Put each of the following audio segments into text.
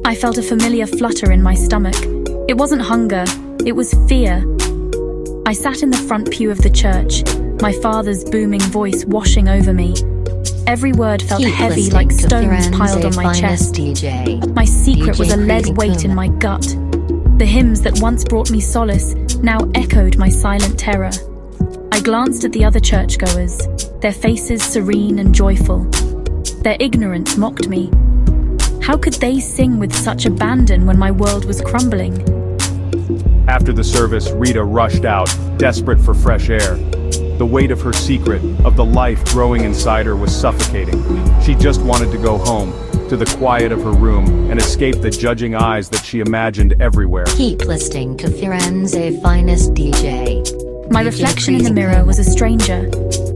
I felt a familiar flutter in my stomach. It wasn't hunger, it was fear. I sat in the front pew of the church, my father's booming voice washing over me. Every word felt heavy like stones piled on my chest. My secret was a lead weight in my gut. The hymns that once brought me solace now echoed my silent terror. I glanced at the other churchgoers, their faces serene and joyful. Their ignorance mocked me. How could they sing with such abandon when my world was crumbling? After the service, Rita rushed out, desperate for fresh air. The weight of her secret, of the life growing inside her, was suffocating. She just wanted to go home, to the quiet of her room, and escape the judging eyes that she imagined everywhere. Keep listening to Firenze Finest DJ. My reflection in the mirror was a stranger.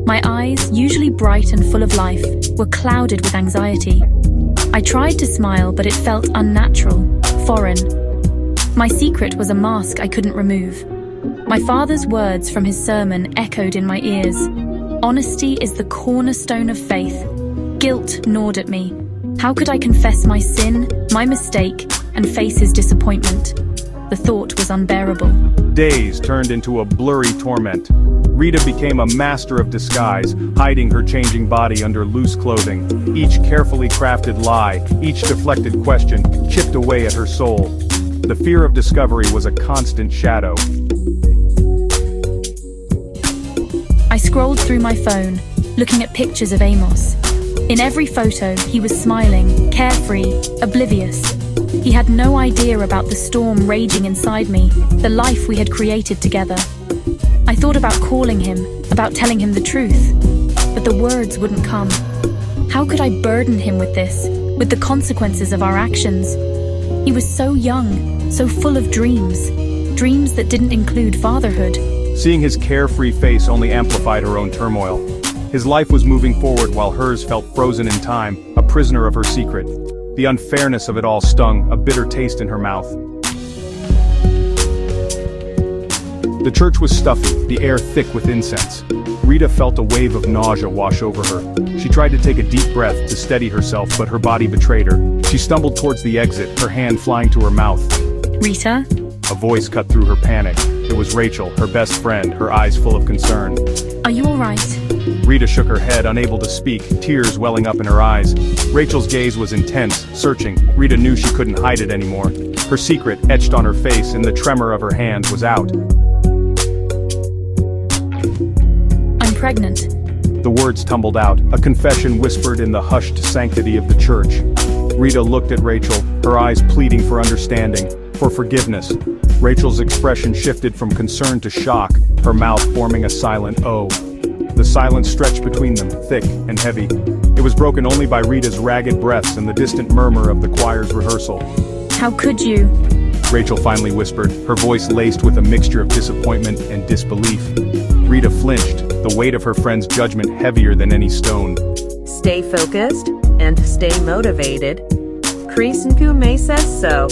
My eyes, usually bright and full of life, were clouded with anxiety. I tried to smile, but it felt unnatural, foreign. My secret was a mask I couldn't remove. My father's words from his sermon echoed in my ears. Honesty is the cornerstone of faith. Guilt gnawed at me. How could I confess my sin, my mistake, and face his disappointment? The thought was unbearable. Days turned into a blurry torment. Rita became a master of disguise, hiding her changing body under loose clothing. Each carefully crafted lie, each deflected question, chipped away at her soul. The fear of discovery was a constant shadow. I scrolled through my phone, looking at pictures of Amos. In every photo, he was smiling, carefree, oblivious. He had no idea about the storm raging inside me, the life we had created together. I thought about calling him, about telling him the truth, but the words wouldn't come. How could I burden him with this, with the consequences of our actions? He was so young, so full of dreams, dreams that didn't include fatherhood. Seeing his carefree face only amplified her own turmoil. His life was moving forward while hers felt frozen in time, a prisoner of her secret. The unfairness of it all stung, a bitter taste in her mouth. The church was stuffy, the air thick with incense. Rita felt a wave of nausea wash over her. She tried to take a deep breath to steady herself, but her body betrayed her. She stumbled towards the exit, her hand flying to her mouth. Rita? A voice cut through her panic. It was Rachel, her best friend, her eyes full of concern. Are you all right? Rita shook her head, unable to speak, tears welling up in her eyes. Rachel's gaze was intense, searching. Rita knew she couldn't hide it anymore. Her secret, etched on her face in the tremor of her hand, was out. I'm pregnant. The words tumbled out, a confession whispered in the hushed sanctity of the church. Rita looked at Rachel, her eyes pleading for understanding, for forgiveness. Rachel's expression shifted from concern to shock, her mouth forming a silent O. The silence stretched between them, thick and heavy. It was broken only by Rita's ragged breaths and the distant murmur of the choir's rehearsal. How could you? Rachel finally whispered, her voice laced with a mixture of disappointment and disbelief. Rita flinched, the weight of her friend's judgment heavier than any stone. Stay focused and stay motivated. Chris Nkume says so.